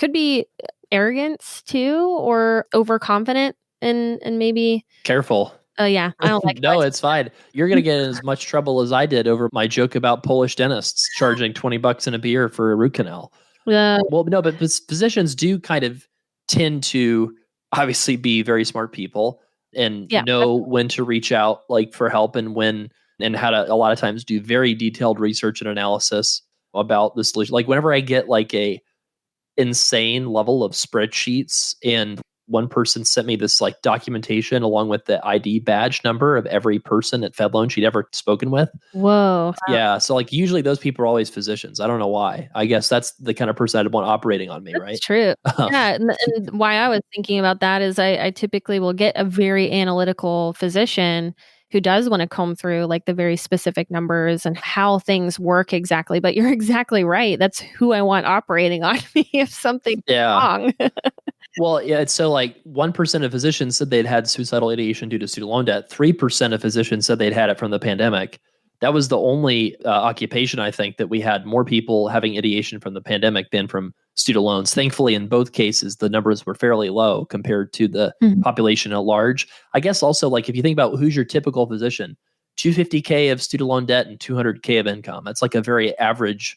Could be arrogance too, or overconfident and maybe careful. Oh yeah, I don't like No, it's fine. You're going to get in as much trouble as I did over my joke about Polish dentists charging $20 in a beer for a root canal. Well, no, but physicians do kind of tend to obviously be very smart people and know when to reach out like for help and how to a lot of times do very detailed research and analysis about the solution. Like whenever I get like a insane level of spreadsheets, and one person sent me this like documentation along with the ID badge number of every person at FedLoan she'd ever spoken with. Whoa. Yeah. So like usually those people are always physicians. I don't know why. I guess that's the kind of person I'd want operating on me, right? That's true. Yeah. And why I was thinking about that is I typically will get a very analytical physician who does want to comb through like the very specific numbers and how things work exactly. But you're exactly right. That's who I want operating on me if something's wrong. Well, yeah, it's so like 1% of physicians said they'd had suicidal ideation due to student loan debt. 3% of physicians said they'd had it from the pandemic. That was the only occupation, I think, that we had more people having ideation from the pandemic than from student loans. Thankfully, in both cases, the numbers were fairly low compared to the population at large. I guess also, like if you think about who's your typical physician, $250K of student loan debt and $200K of income. That's like a very average,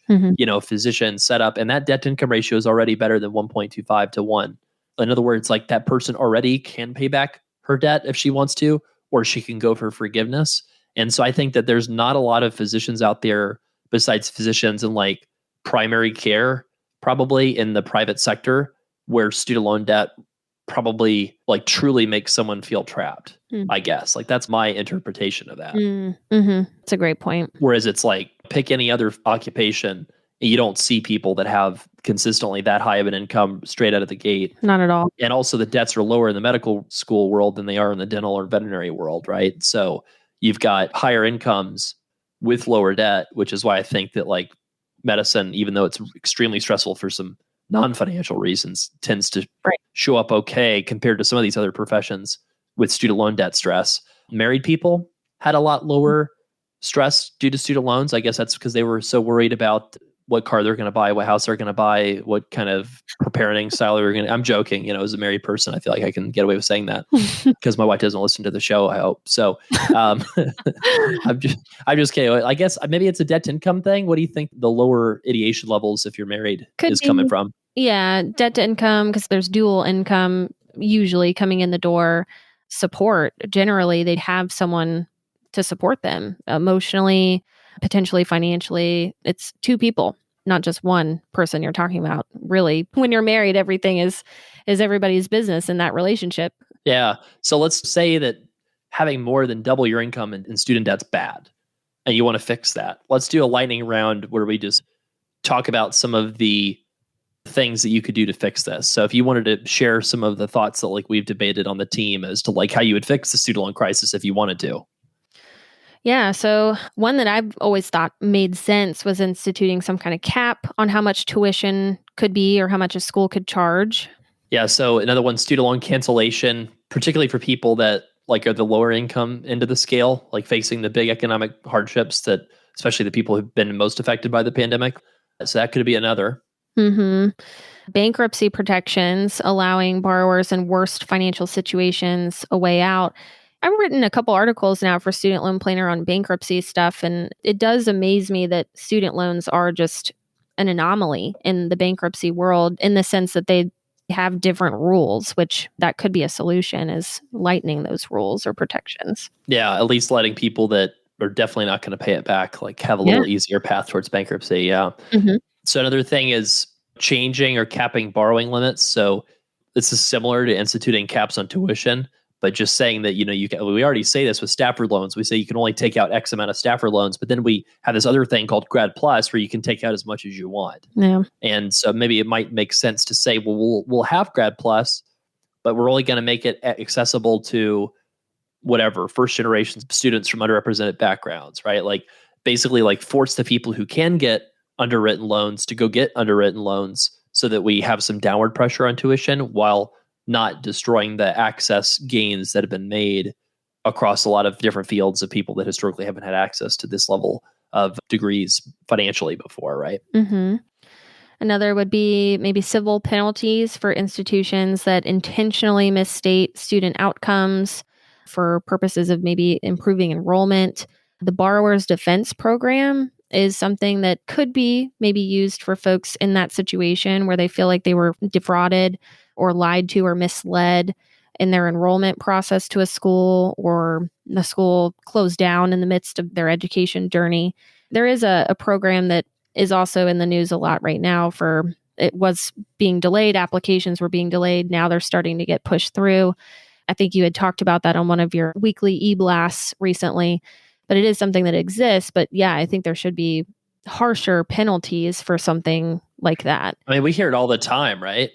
physician setup. And that debt to income ratio is already better than 1.25 to 1. In other words, like that person already can pay back her debt if she wants to, or she can go for forgiveness. And so I think that there's not a lot of physicians out there besides physicians in like primary care, probably in the private sector, where student loan debt probably like truly makes someone feel trapped, I guess. Like that's my interpretation of that. It's a great point. Whereas it's like pick any other occupation, and you don't see people that have consistently that high of an income straight out of the gate. Not at all. And also the debts are lower in the medical school world than they are in the dental or veterinary world, right? So you've got higher incomes with lower debt, which is why I think that like medicine, even though it's extremely stressful for some non-financial reasons, tends to show up okay compared to some of these other professions with student loan debt stress. Married people had a lot lower stress due to student loans. I guess that's because they were so worried about what car they're going to buy, what house they're going to buy, what kind of parenting style they're going to. I'm joking, as a married person, I feel like I can get away with saying that because my wife doesn't listen to the show, I hope. So I'm just kidding. I guess maybe it's a debt to income thing. What do you think the lower ideation levels, if you're married, is coming from? Yeah, debt to income, because there's dual income usually coming in the door. Support, generally, they'd have someone to support them emotionally, potentially financially. It's two people, not just one person you're talking about. Really, when you're married, everything is everybody's business in that relationship. Yeah. So let's say that having more than double your income in student debt's bad, and you want to fix that. Let's do a lightning round where we just talk about some of the things that you could do to fix this. So if you wanted to share some of the thoughts that like we've debated on the team as to like how you would fix the student loan crisis if you wanted to. Yeah. So one that I've always thought made sense was instituting some kind of cap on how much tuition could be or how much a school could charge. Yeah. So another one, student loan cancellation, particularly for people that like are the lower income end of the scale, like facing the big economic hardships that, especially the people who've been most affected by the pandemic. So that could be another. Bankruptcy protections, allowing borrowers in worst financial situations a way out. I've written a couple articles now for Student Loan Planner on bankruptcy stuff, and it does amaze me that student loans are just an anomaly in the bankruptcy world in the sense that they have different rules, which that could be a solution, is lightening those rules or protections. Yeah, at least letting people that are definitely not going to pay it back, like have a little easier path towards bankruptcy. Yeah. So another thing is changing or capping borrowing limits. So this is similar to instituting caps on tuition, but just saying that, we already say this with Stafford loans. We say you can only take out X amount of Stafford loans, but then we have this other thing called Grad Plus where you can take out as much as you want. Yeah. And so maybe it might make sense to say, well, we'll have Grad Plus, but we're only going to make it accessible to whatever first generation students from underrepresented backgrounds, right? Like basically like force the people who can get underwritten loans to go get underwritten loans so that we have some downward pressure on tuition while not destroying the access gains that have been made across a lot of different fields of people that historically haven't had access to this level of degrees financially before, right? Another would be maybe civil penalties for institutions that intentionally misstate student outcomes for purposes of maybe improving enrollment. The borrower's defense program is something that could be maybe used for folks in that situation where they feel like they were defrauded or lied to or misled in their enrollment process to a school, or the school closed down in the midst of their education journey. There is a program that is also in the news a lot right now for, it was being delayed, applications were being delayed. Now they're starting to get pushed through. I think you had talked about that on one of your weekly e-blasts recently, but it is something that exists. But yeah, I think there should be harsher penalties for something like that. I mean, we hear it all the time, right?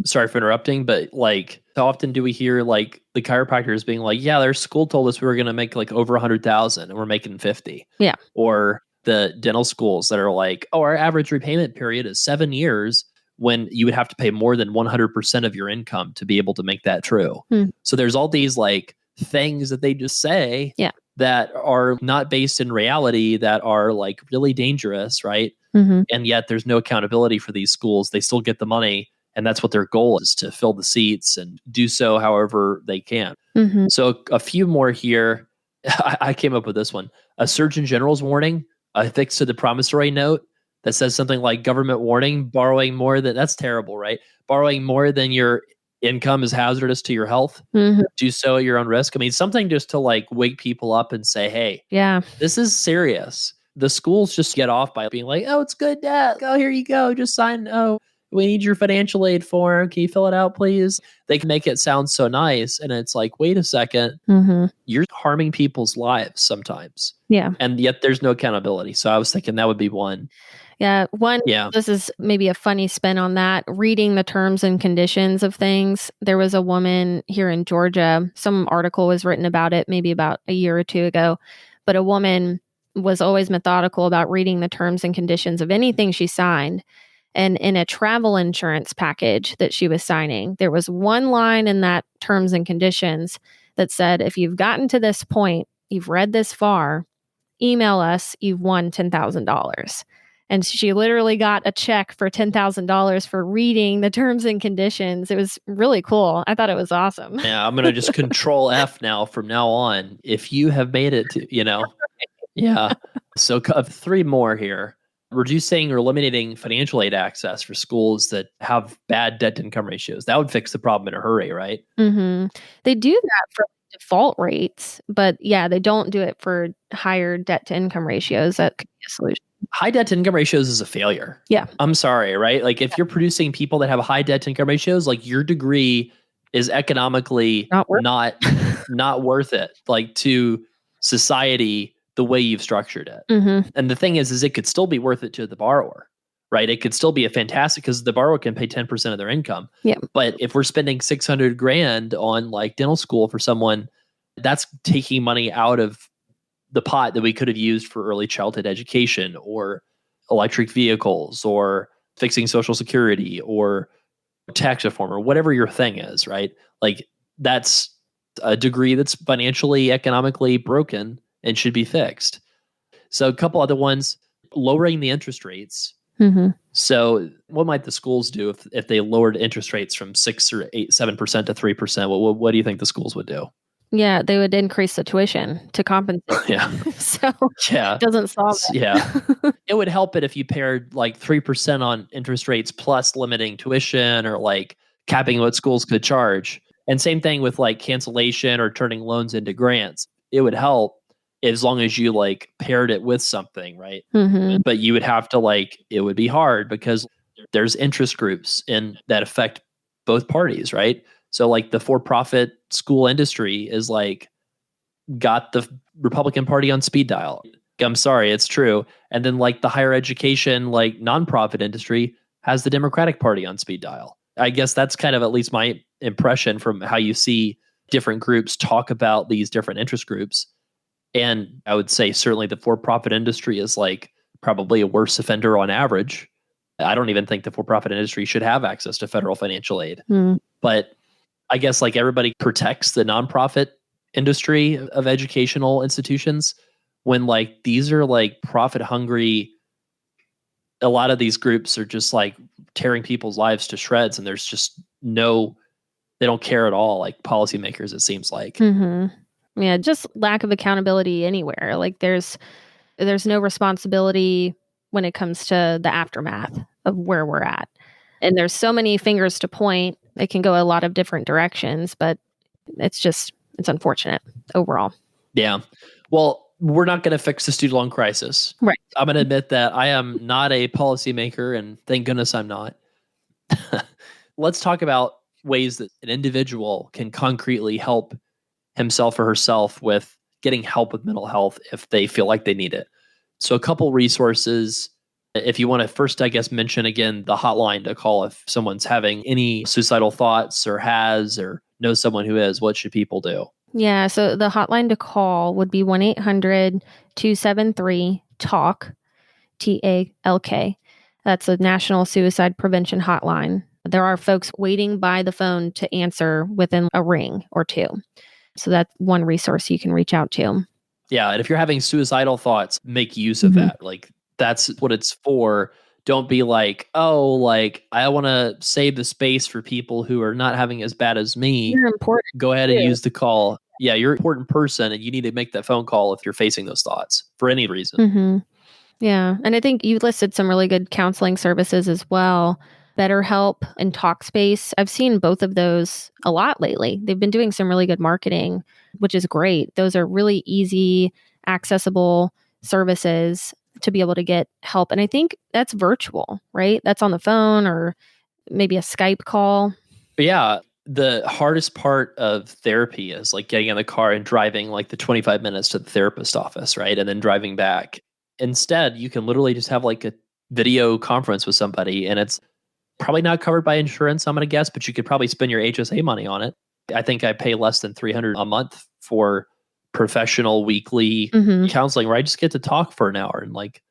Sorry for interrupting, but like how often do we hear like the chiropractors being like, yeah, their school told us we were going to make like over 100,000 and we're making 50. Yeah. Or the dental schools that are like, oh, our average repayment period is 7 years, when you would have to pay more than 100% of your income to be able to make that true. So there's all these like things that they just say that are not based in reality, that are like really dangerous, right? And yet there's no accountability for these schools. They still get the money, and that's what their goal is, to fill the seats and do so however they can. So a few more here. I came up with this one. A Surgeon General's warning affixed to the promissory note that says something like, government warning, borrowing more than, that's terrible, right? Borrowing more than your income is hazardous to your health. Do so at your own risk. I mean, something just to like wake people up and say, hey, this is serious. The schools just get off by being like, oh, it's good, Dad. Oh, here you go. Just sign. Oh, we need your financial aid form. Can you fill it out, please? They can make it sound so nice. And it's like, wait a second, you're harming people's lives sometimes. Yeah. And yet there's no accountability. So I was thinking that would be one. Yeah. Yeah. This is maybe a funny spin on that. Reading the terms and conditions of things. There was a woman here in Georgia. Some article was written about it maybe about a year or two ago. But a woman was always methodical about reading the terms and conditions of anything she signed. And in a travel insurance package that she was signing, there was one line in that terms and conditions that said, if you've gotten to this point, you've read this far, email us, you've won $10,000. And she literally got a check for $10,000 for reading the terms and conditions. It was really cool. I thought it was awesome. Yeah, I'm going to just control F now from now on. If you have made it to, Yeah. So 3 more here. Reducing or eliminating financial aid access for schools that have bad debt to income ratios. That would fix the problem in a hurry, right? They do that for default rates, but yeah, they don't do it for higher debt to income ratios. That could be a solution. High debt to income ratios is a failure. Yeah. I'm sorry, right? Like if you're producing people that have high debt to income ratios, like your degree is economically not worth it, like to society the way you've structured it. And the thing is it could still be worth it to the borrower, right? It could still be a fantastic, because the borrower can pay 10% of their income. Yeah. But if we're spending $600,000 on like dental school for someone, that's taking money out of the pot that we could have used for early childhood education or electric vehicles or fixing Social Security or tax reform or whatever your thing is, right? Like that's a degree that's financially, economically broken and should be fixed. So a couple other ones, lowering the interest rates. So what might the schools do if they lowered interest rates from 6 or 7% to 3%? What do you think the schools would do? Yeah, they would increase the tuition to compensate. Yeah. So yeah, it doesn't solve it. Yeah. It would help it if you paired like 3% on interest rates plus limiting tuition or like capping what schools could charge. And same thing with like cancellation or turning loans into grants. It would help as long as you like paired it with something, right? But you would have to it would be hard because there's interest groups that affect both parties, right? So like the for-profit school industry is like got the Republican Party on speed dial. I'm sorry, it's true. And then like the higher education, like nonprofit industry has the Democratic Party on speed dial. I guess that's kind of at least my impression from how you see different groups talk about these different interest groups. And I would say certainly the for-profit industry is like probably a worse offender on average. I don't even think the for-profit industry should have access to federal financial aid. But I guess like everybody protects the nonprofit industry of educational institutions when like these are like profit hungry. A lot of these groups are just like tearing people's lives to shreds, and there's just they don't care at all, like policymakers, it seems like. Yeah, just lack of accountability anywhere. Like there's no responsibility when it comes to the aftermath of where we're at. And there's so many fingers to point. It can go a lot of different directions, but it's unfortunate overall. Yeah. Well, we're not going to fix the student loan crisis. Right. I'm going to admit that I am not a policymaker, and thank goodness I'm not. Let's talk about ways that an individual can concretely help himself or herself with getting help with mental health if they feel like they need it. So a couple resources. If you want to first, I guess, mention again the hotline to call if someone's having any suicidal thoughts or knows someone who is, what should people do? Yeah, so the hotline to call would be 1-800-273-TALK, TALK. That's a National Suicide Prevention Hotline. There are folks waiting by the phone to answer within a ring or two. So that's one resource you can reach out to. Yeah, and if you're having suicidal thoughts, make use of that. Like, that's what it's for. Don't be like, oh, like, I want to save the space for people who are not having as bad as me. You're important. Go ahead and use the call. Yeah, you're an important person, and you need to make that phone call if you're facing those thoughts for any reason. Yeah, and I think you listed some really good counseling services as well. BetterHelp and Talkspace. I've seen both of those a lot lately. They've been doing some really good marketing, which is great. Those are really easy, accessible services to be able to get help. And I think that's virtual, right? That's on the phone or maybe a Skype call. But yeah, the hardest part of therapy is like getting in the car and driving like the 25 minutes to the therapist office, right? And then driving back. Instead, you can literally just have like a video conference with somebody, and it's probably not covered by insurance, I'm going to guess, but you could probably spend your HSA money on it. I think I pay less than $300 a month for professional weekly counseling where I just get to talk for an hour, and like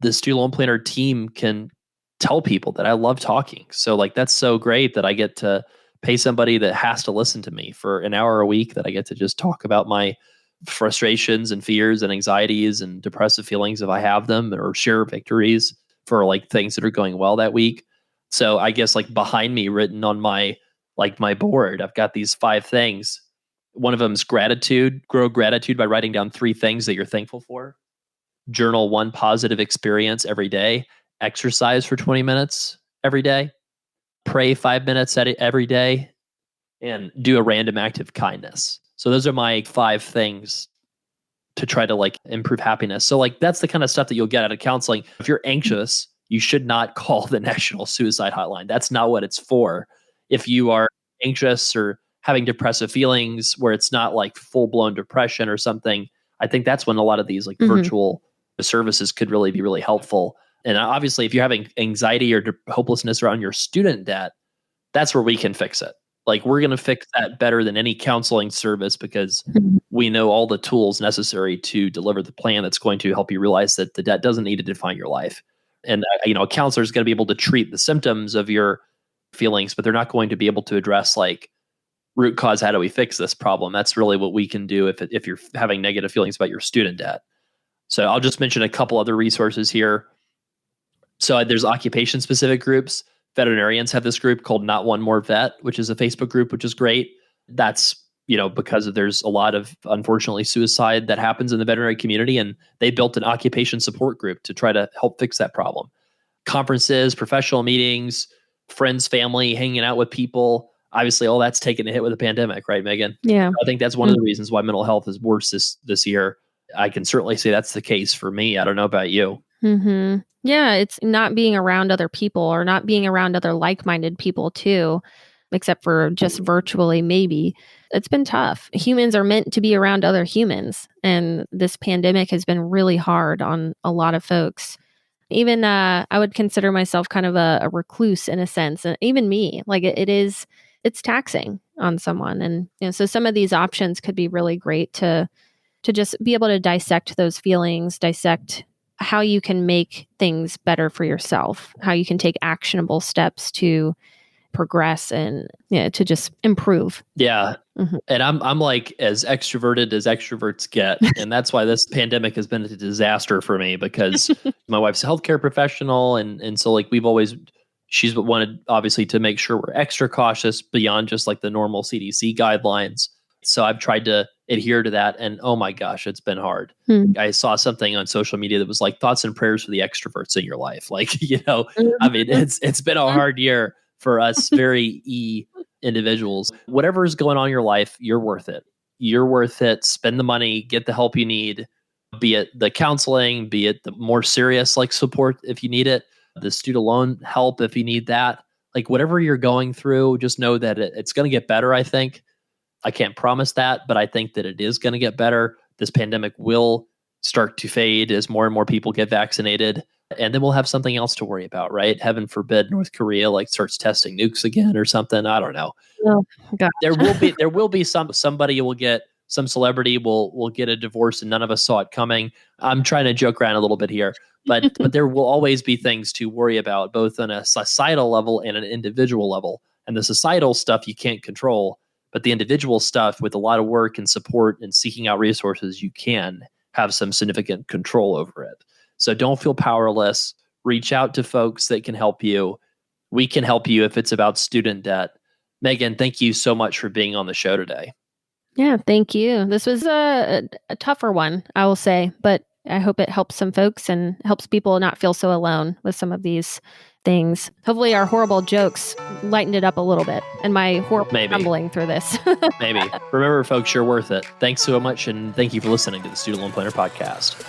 the student loan planner team can tell people that I love talking. So like that's so great that I get to pay somebody that has to listen to me for an hour a week, that I get to just talk about my frustrations and fears and anxieties and depressive feelings if I have them, or share victories for like things that are going well that week. So I guess like behind me, written on my board, I've got these 5 things. One of them is gratitude. Grow gratitude by writing down 3 things that you're thankful for. Journal 1 positive experience every day. Exercise for 20 minutes every day. Pray 5 minutes every day. And do a random act of kindness. So those are my 5 things to try to like improve happiness. So like that's the kind of stuff that you'll get out of counseling. If you're anxious, you should not call the National Suicide Hotline. That's not what it's for. If you are anxious or having depressive feelings where it's not like full-blown depression or something, I think that's when a lot of these like virtual services could really be really helpful. And obviously, if you're having anxiety or hopelessness around your student debt, that's where we can fix it. Like we're going to fix that better than any counseling service, because we know all the tools necessary to deliver the plan that's going to help you realize that the debt doesn't need to define your life. And a counselor is going to be able to treat the symptoms of your feelings, but they're not going to be able to address like root cause. How do we fix this problem? That's really what we can do if you're having negative feelings about your student debt. So I'll just mention a couple other resources here. So there's occupation specific groups. Veterinarians have this group called Not One More Vet, which is a Facebook group, which is great. That's, because there's a lot of, unfortunately, suicide that happens in the veterinary community, and they built an occupation support group to try to help fix that problem. Conferences, professional meetings, friends, family, hanging out with people. Obviously, all that's taken a hit with the pandemic, right, Megan? Yeah. I think that's one of the reasons why mental health is worse this year. I can certainly say that's the case for me. I don't know about you. Mm-hmm. Yeah, it's not being around other people, or not being around other like-minded people too, except for just virtually maybe. It's been tough. Humans are meant to be around other humans, and this pandemic has been really hard on a lot of folks. Even I would consider myself kind of a recluse in a sense, and even me, like it's taxing on someone. And so some of these options could be really great to just be able to dissect those feelings, dissect how you can make things better for yourself, how you can take actionable steps to progress and to just improve. Yeah. And I'm like as extroverted as extroverts get. And that's why this pandemic has been a disaster for me, because my wife's a healthcare professional. And so like she's wanted obviously to make sure we're extra cautious beyond just like the normal CDC guidelines. So I've tried to adhere to that. And oh my gosh, it's been hard. I saw something on social media that was like thoughts and prayers for the extroverts in your life. Like, I mean, it's been a hard year for us very individuals. Whatever is going on in your life, you're worth it. You're worth it. Spend the money, get the help you need, be it the counseling, be it the more serious like support if you need it, the student loan help if you need that. Like whatever you're going through, just know that it's going to get better, I think. I can't promise that, but I think that it is going to get better. This pandemic will start to fade as more and more people get vaccinated. And then we'll have something else to worry about, right? Heaven forbid North Korea like starts testing nukes again or something. I don't know. Oh, God. There will be somebody will get, some celebrity will get a divorce and none of us saw it coming. I'm trying to joke around a little bit here, but there will always be things to worry about, both on a societal level and an individual level. And the societal stuff you can't control, but the individual stuff, with a lot of work and support and seeking out resources, you can have some significant control over it. So don't feel powerless. Reach out to folks that can help you. We can help you if it's about student debt. Meagan, thank you so much for being on the show today. Yeah, thank you. This was a tougher one, I will say, but I hope it helps some folks and helps people not feel so alone with some of these things. Hopefully our horrible jokes lightened it up a little bit, and my horrible stumbling through this. Maybe. Remember, folks, you're worth it. Thanks so much, and thank you for listening to the Student Loan Planner Podcast.